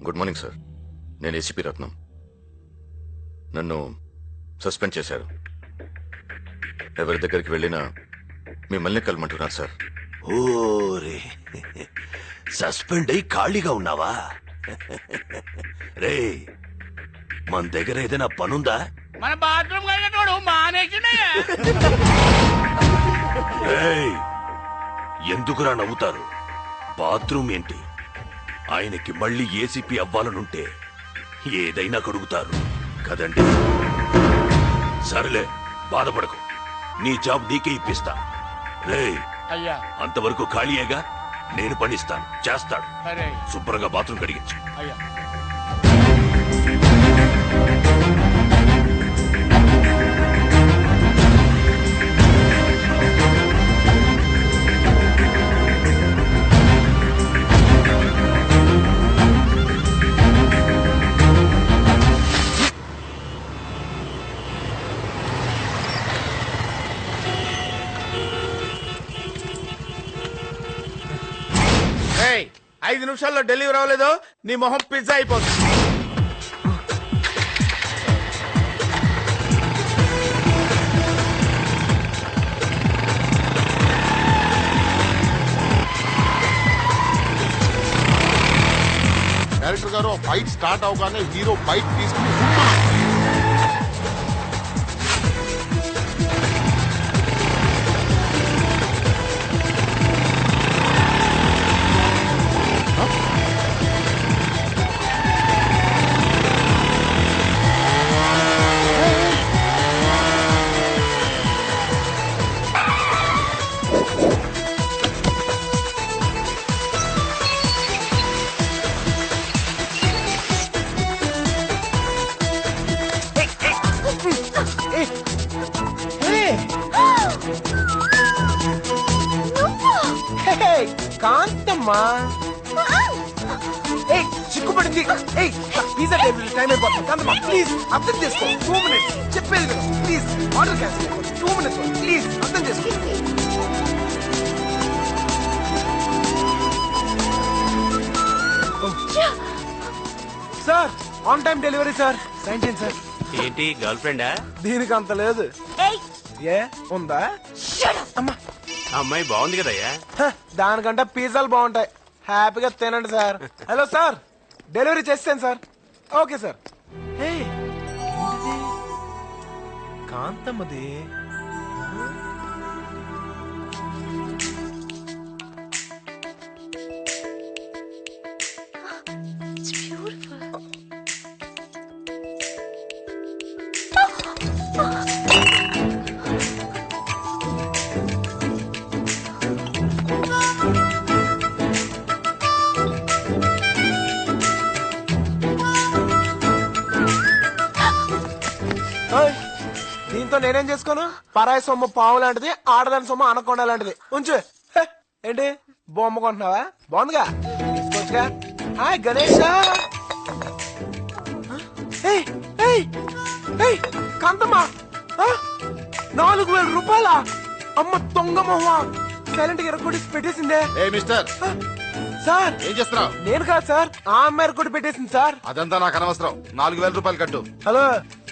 Good morning sir. నేను ACP రత్నం. నన్ను suspend చేశారు. ఎవరి దగ్గరికి వెళ్ళినా మిమ్మల్ని కలమంటున్నారు సార్. ఓరే, సస్పెండ్ అయి ఖాళీగా ఉన్నావా? రే, మన దగ్గర ఏదైనా పనుందా? మన బాత్రూమ్ కడిగేటోడు మానేసిండయ్యా. ఏయ్, ఎందుకురా నవ్వుతారు? బాత్రూమ్ ఏంటి? ఆయనకి మళ్ళీ ఏసీపీ అవ్వాలనుంటే ఏదైనా కడుగుతారు కదండి. సరేలే, బాధపడకు, నీ జాబ్ నీకే ఇప్పిస్తా. రే, అయ్యా అంతవరకు ఖాళీయేగా, నేను పనిస్తాను, చేస్తాడు. సరే శుభ్రంగా బాత్రూమ్ కడిగించు. అయ్యా. ఏయ్, 5 నిమిషాల్లో డెలివరీ అవ్వలేదు, నీ మొహం పిజ్జా అయిపోతుంది. డైరెక్టర్ గారు ఫైట్ స్టార్ట్ అవగానే హీరో బైక్ తీసుకుని కాంతమ్మా, చిక్కుపడింది. పిజ్జా టేబుల్ టైం అయిపోతుంది. కాంతమ్మా ప్లీజ్ అర్థం చేసుకో. 2 minutes చెప్పేది కదా. Please order cancel. 2 minutes please అర్థం చేసుకో. Sir, on time delivery sir. Sign చేయండి సార్. ఏంటి గర్ల్ ఫ్రెండా? దీనికి అంత లేదు. ఏ ఉందా? అమ్మా, అమ్మాయి బాగుంది కదయ్యా. దానికంటే పిజ్జాలు బాగుంటాయి. హ్యాపీగా తినండి సార్. హలో సార్, డెలివరీ చేస్తాను సార్. Okay sir. కాంతమ్మది. దీంతో నేనేం చేసుకోను? పరాయి సొమ్ము పావు లాంటిది, ఆడదాని సొమ్ము అనకొండ లాంటిది. ఉంచు. ఏంటి బొమ్మ కొంటున్నావా? బాగుందిగా, తీసుకోవచ్చుగా. హాయ్ గణేష్. కాంతమ్మా, 4,000 రూపాయల? అమ్మ దొంగ మొహ, సైలెంట్ గా ఎరగొట్టి పెట్టేసిందే. ఏ మిస్టర్, సార్ ఏం చేస్తున్నావు? నేను కాదు సార్, ఆ అమ్మాయి ఎరగొట్టి పెట్టేసింది సార్. అదంతా నాకు అనవసరం. 4,000 రూపాయలు కట్టు. హలో,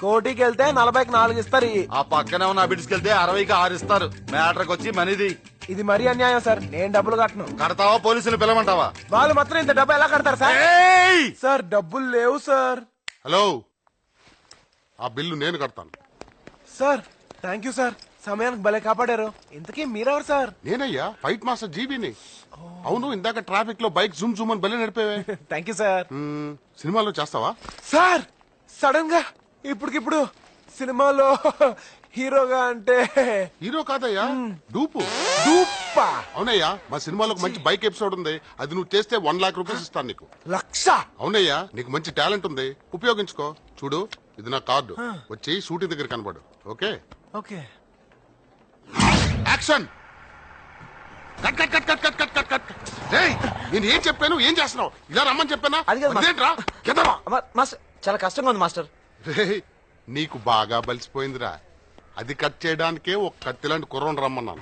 కోటికి వెళ్తే 40కి 4 ఇస్తారు. ఆ పక్కనే ఉన్న బిడ్స్కి వెళ్తే 60కి 6 ఇస్తారు. మ్యాటర్కి వచ్చి మనీది. ఇది మరీ అన్యాయం సార్. నేను డబ్బులు కట్టను. కడతావా పోలీసులు పిలవమంటావా? వాళ్ళు మాత్రం ఇంత డబ్బు ఎలా కడతారు సార్? ఏయ్! సార్ డబ్బులు లేవు సార్. హలో, ఆ బిల్లు నేను కడతాను. సార్ థ్యాంక్ యూ సార్, సమయానికి భలే కాపాడారు. ఇంతకీ మీరెవరు సార్? నేనయ్యా, ఫైట్ మాస్టర్ జీబీని. అవును, ఇందాక ట్రాఫిక్ లో బైక్ జూమ్ జూమ్ అని బలి నడిపేవే. Thank you sir. సినిమాలో చేస్తావా? సార్ సడన్ గా ఇప్పటికిప్పుడు సినిమాలో హీరోగా అంటే? హీరో కాదయ్యా, డూపు. డూప్పా? అవునయ్యా, మా సినిమాలో ఒక మంచి బైక్ ఎపిసోడ్ ఉంది. అది నువ్వు చేస్తే 1 లాక్ రూపీస్ ఇస్తాను నీకు. 1,00,000? అవునయ్యా, నీకు మంచి టాలెంట్ ఉంది, ఉపయోగించుకో. చూడు, ఇది నా కార్డు. వచ్చి షూటింగ్ దగ్గర కనబడు. Okay okay. Action. Cut cut cut cut cut cut cut cut. రేయ్, నేను ఏం చెప్పాను, ఏం చేస్తున్నావు? ఇలా రమ్మని చెప్పానా? అది కాదు మాస్టర్. అదేంట్రా? కెదవా. మాస్టర్ చాలా కష్టంగా ఉంది మాస్టర్. రేయ్, నీకు బాగా బలిసిపోయిందిరా. అది కట్ చేయడానికే ఒక కత్తిలాంటి కుర్రం రమ్మన్నాను.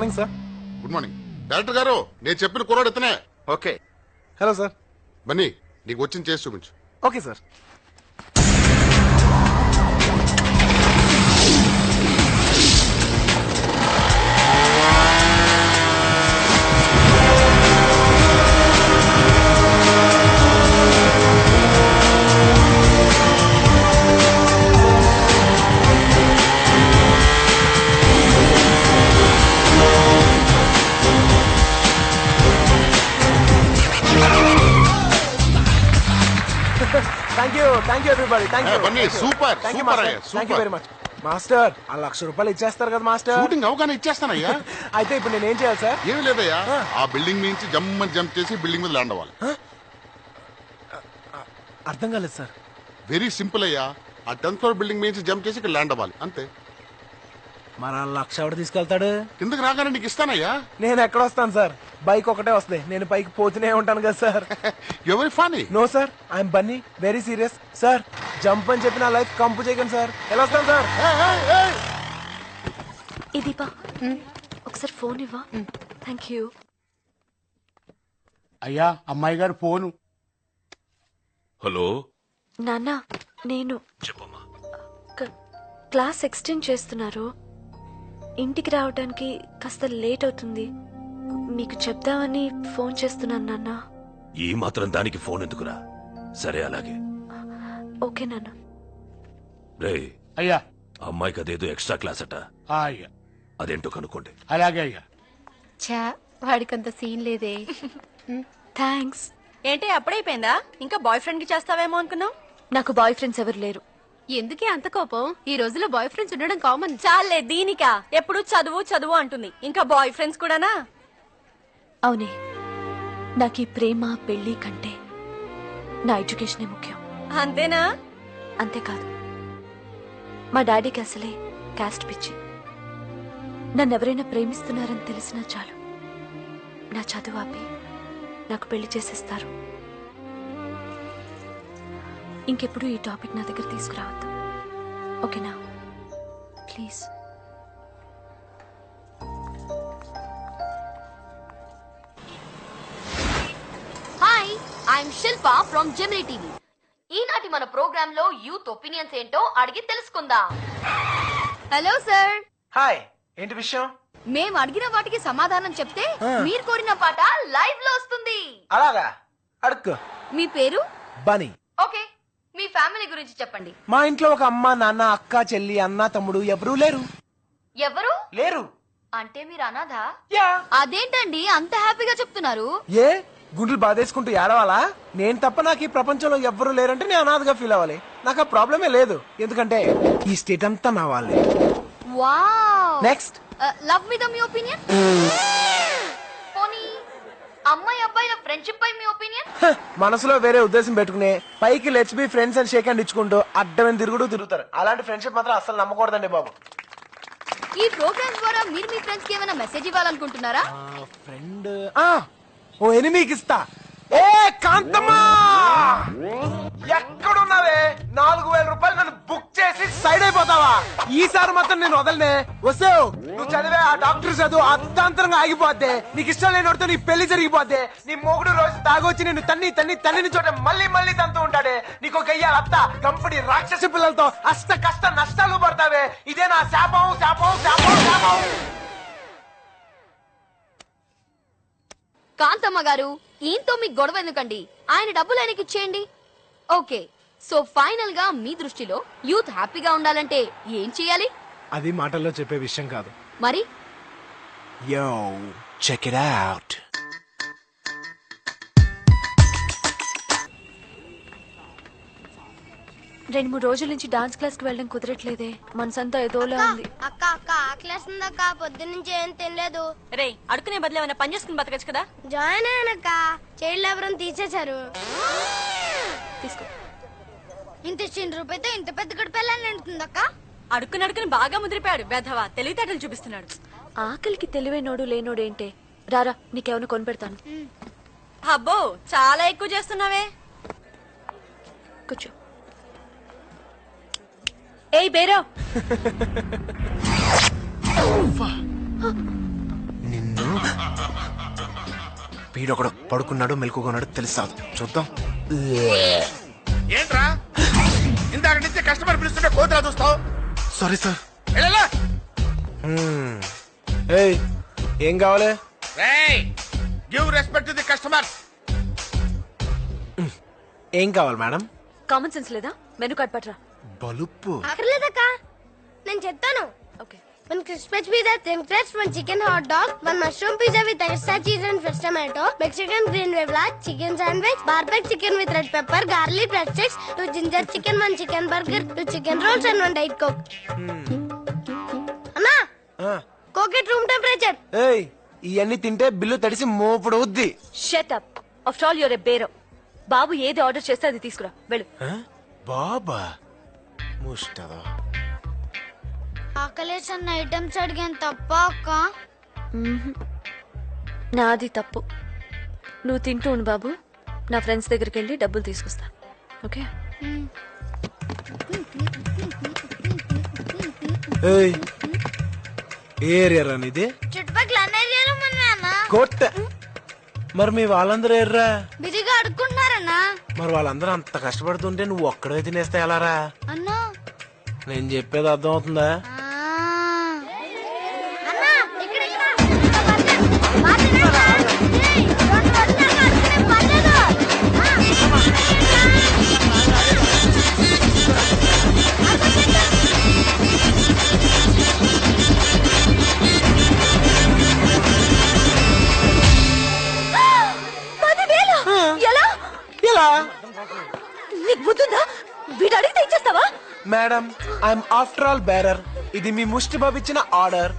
Morning sir. Good morning director గారు. నేను చెప్పిన కుర్రాడు ఇతనే. ఓకే. Hello sir. బన్నీ నీకు వచ్చింది చేసి చూపించు. Okay sir. Thank you everybody. Thank you. Bunny super thank you super master. అయ్యా thank you super. Very much master. ఆ ₹1,00,000 ఇచ్చేస్తారు కదా మాస్టర్. షూటింగ్ అవగానే ఇచ్చేస్తానయ్యా. అయితే ఇప్పుడు నేను ఏం చేయాలి సార్? ఏమి లేదయ్యా, ఆ బిల్డింగ్ నుంచి జంప్ చేసి బిల్డింగ్ మీద ల్యాండ్ అవ్వాలి. అర్థం కాలేదు సార్. వెరీ సింపుల్ అయ్యా. ఆ 10th ఫ్లోర్ బిల్డింగ్ నుంచి జంప్ చేసి ఇక్కడ ల్యాండ్ అవ్వాలి అంతే. మరి ఆ ₹1,00,000 ఎవడు తీసుకెళ్తాడు? కిందకి రాగానే నీకు ఇస్తానయ్యా. నేను ఎక్కడ వస్తాను సార్? బైక్ ఒకటే వస్తాయి, నేను పైకి పోతూనే ఉంటాను కదా సార్. ఎవరి Phani. No sir, I'm Bunny, very serious sir. Jump అని చెప్పి నా లైఫ్ కంపు చేయకండి సార్. ఎలా వస్తాను సార్? ఇది బా ఒకసారి ఫోన్ ఇవ్వా. Thank you. అయ్యా అమ్మాయి గారు ఫోను. హలో నాన్న, నేను చెప్పమ్మా. క్లాస్ ఎక్స్టెండ్ చేస్తున్నారు. ఇంటికి రావడానికి కాస్త లేట్ అవుతుంది. మీకు చెప్దామని ఫోన్ చేస్తున్నాను నాన్న. ఈ మాత్రం దానికి ఫోన్ ఎందుకురా? సరే అలాగే. ఓకే నాన్న. రే అయ్యా అమ్మాయికి అదేదో ఎక్స్ట్రా క్లాస్ అట, అయ్యా అదేంటో కనుక్కోండి. అలాగే అయ్యా. చా వాడికంత సీన్ లేదే. థ్యాంక్స్. ఏంటి అప్పుడైపోయిందా? ఇంకా బాయ్ ఫ్రెండ్ కి చేస్తావేమో అనుకున్నావు. నాకు బాయ్ ఫ్రెండ్స్ ఎవరు లేరు. ఎందుకే అంత కోపం? ఈ రోజుల్లో బాయ్ ఫ్రెండ్స్ ఉండడం కామన్. చాలే దీనికా ఎప్పుడు చదువు చదువు అంటుంది, ఇంకా బాయ్ ఫ్రెండ్స్ కూడానా? అవునే, నాకు ఈ ప్రేమ పెళ్లి కంటే నా ఎడ్యుకేషనే ముఖ్యం. అంతేనా? అంతేకాదు, మా డాడీకి అసలే క్యాస్ట్ పిచ్చి. నన్ను ఎవరైనా ప్రేమిస్తున్నారని తెలిసినా చాలు, నా చదువు ఆపి నాకు పెళ్లి చేసేస్తారు. ఇంకెప్పుడు ఈ టాపిక్ నా దగ్గర తీసుకురావద్దు, ఓకేనా? Please. Hi, I'm Shilpa from Gemini TV. ఈనాటి మన ప్రోగ్రామ్ లో యూత్ ఒపీనియన్స్ ఏంటో అడిగి తెలుసుకుందాం. Hello sir. హాయ్, ఏంటి విషయం? మేము అడిగిన వాటికి సమాధానం చెప్తే మీరు కోరిన పాట లైవ్ లో వస్తుంది. అలాగా, అడుక్కో. మీ పేరు? బనీ. ఓకే, మీ ఫ్యామిలీ గురించి చెప్పండి. మా ఇంట్లో ఒక అమ్మ, నాన్న, అక్క, చెల్లి, అన్న, తమ్ముడు ఎవరూ లేరు. ఎవరు లేరు అంటే మీరు అనాథ? యా. అదేంటండి అంత హ్యాపీగా చెప్తున్నారు? ఏ గుండెలు బాధేసుకుంటూ ఏడవాలా? నేను తప్ప నాకు ఈ ప్రపంచంలో ఎవ్వరూ లేరంటే నేను అనాథగా ఫీల్ అవ్వాలి. నాకు ఆ ప్రాబ్లమే లేదు, ఎందుకంటే ఈ స్టేట్ అంతా నా వాళ్ళే. వావ్. నెక్స్ట్. లవ్ మీద మీ ఒపీనియన్? పోనీ అమ్మాయి అబ్బాయిల ఫ్రెండ్షిప్ పై మీ ఒపీనియన్? మనసులో వేరే ఉద్దేశం పెట్టుకునే పైకి లెట్స్ బి ఫ్రెండ్స్ అని షేక్ హ్యాండ్ ఇచ్చుకుంటూ అడ్డమైన తిరుగుతారు. అలాంటి ఫ్రెండ్షిప్ మాత్రం అసలు నమ్మకూడదండి బాబు. ఈ ప్రోగ్రామ్ ద్వారా మీరు మీ ఫ్రెండ్స్ కి ఏమైనా మెసేజ్ ఇవ్వాలనుకుంటున్నారా? ఫ్రెండ్ ఓ ఎనిమికి ఇస్తా. ఏ కాంతమ్మా, ఎక్కడున్నావే? ₹4,000 నన్ను బుక్ చేసి సైడ్ అయిపోతావా? ఈసారి మాత్రం నేను వదలనే. వస్తావు నువ్వు చదివే ఆ డాక్టర్ చదువు అర్ధాంతరంగా ఆగిపోద్ది. నీకు ఇష్టం లేనివాడితో నీ పెళ్లి జరిగిపోద్ది. నీ మొగుడు రోజు తాగొచ్చి నిన్ను తన్ని చోట మళ్ళీ తంతూ ఉంటాడే. నీకు గయ్యాల అత్త కంపెనీ రాక్షస పిల్లలతో అష్ట కష్ట నష్టాలు పడతావే. ఇదే నా శాపం శాపం శాపం శాపం. కాంతమ్మ గారు, ఈయనతో మీకు గొడవ ఎందుకండి? ఆయన డబ్బులు ఆయనకి ఇచ్చేయండి. ఓకే, సో ఫైనల్ గా మీ దృష్టిలో యూత్ హ్యాపీగా ఉండాలంటే ఏం చేయాలి? అది మాటల్లో చెప్పే విషయం కాదు. మరి యో చెక్ ఇట్ అవుట్. రెండు మూడు రోజుల నుంచి డాన్స్ క్లాస్ కి వెళ్ళడం కుదరట్లేదే. మనసంతా ఏదోలా ఉంది. అక్క అక్క ఆకలేస్తుందక్క, పొద్దున్నుంచి ఏం తినలేదు. రే అడుకునే బదులు ఏమైనా పని చేసుకుని బతకచ్చు కదా. జాయిన్ అయ్యానక్క, చైల్డ్ లేబర్ తీసేశారు. తీసుకో. ఇంత చిన్న రూపాయితో ఇంత పెద్ద గడిపెళ్ళని నిండుతుందక్క. అడుక్కుని బాగా ముదిరిపోయాడు బెధవా, తెలివితేటలు చూపిస్తున్నాడు. ఆకలికి తెలివైనోడు లేనోడు ఏంటే? రారా, నీకేమైనా కొనిపెడతాను. అబ్బో చాలా ఎక్కువ చేస్తున్నావే. కూర్చో. ఏయ్ బేరో, వీడొకడు పడుకున్నాడు మెలకున్నాడు తెలుసాదు చూద్దాం. ఏంట్రా ఇందాక నుంచి కస్టమర్ పిలుస్తుంటే కోతులా చూస్తావు? Sorry sir. వెళ్ళలా? ఏయ్ ఏం కావాలి? Give respect to the customer. ఏం కావాలి మేడం? కామన్ సెన్స్ లేదా? మెనూ కార్డ్ పట్రా. బలుపు అక్కర్లేదక్క, నేను చెప్తాను. Okay. One crispy pizza, thin crust, one chicken hot dog, one mushroom pizza with extra cheese and fresh tomato, Mexican green veggie, chicken sandwich, barbecue chicken with red pepper, garlic bread sticks, 2 ginger chicken, 1 chicken burger, 2 chicken rolls and 1 diet coke. అన్నా కోకెట్ room temperature. ఏయ్ ఇవన్నీ తింటే bill తడిసి మోపుడు అవుద్ది. Shut up. After all your a bearer. బాబు ఏది order చేస్తే అది తీసుకురా వెళ్ళు. బాబా ముష్టదా. ఆకలేసన్న ఐటమ్స్ అడిగాను తప్ప అక్క. నాది తప్పు. నువ్వు తింటూ ఉండు బాబు, నా ఫ్రెండ్స్ దగ్గరికి వెళ్ళి డబ్బులు తీసుకొస్తా. ఓకే. ఏయ్ ఏ ఏరియా రానిది? చుట్టుపక్కల అన్న ఏరియాలో ఉన్నా కోట. మరి మీ వాళ్ళందరూ ఎర్రా? బిరిగా అడుక్కుంటున్నారన్నా. మరి వాళ్ళందరూ అంత కష్టపడుతుంటే నువ్వు ఒక్కడే తినేస్తే ఎలారా? అన్నా నేను చెప్పేది అర్థం అవుతుందా? అన్నా ఇక్కడ ఇక్కడ ఎలా ఇలా నీకు బుద్ధుందా? వీడు అడిగితే ఇచ్చేస్తావా? Madam I'm after all bearer. ఇది మీ ముష్టి బాబు ఇచ్చిన ఆర్డర్.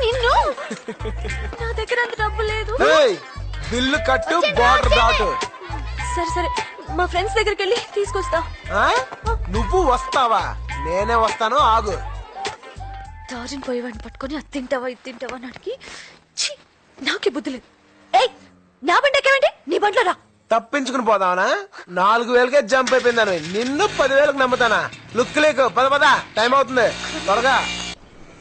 నిన్ను నా దగ్గర అంత డబ్బు లేదు. బిల్లు కట్టు, బార్డర్ దాటు. సరే సరే, మా ఫ్రెండ్స్ దగ్గరికి వెళ్ళి తీసుకొస్తా. ఆ? నువ్వు వస్తావా? నేనే వస్తాను, ఆగు. దారిని పోయేవాడిని పట్టుకొని అది తింటావా ఇది తింటావా అని అడిగి ఛీ, నాకే బుద్ధి లేదు. ఏయ్ నా బండి ఎక్కమంటే నీ బండిలో రా. తప్పించుకుని పోదావనా? 4000కే జంప్ అయిపోయిందని నిన్ను 10,000కి నమ్ముతానా? లుక్ లేకు. పద పద, టైం అవుతుంది త్వరగా.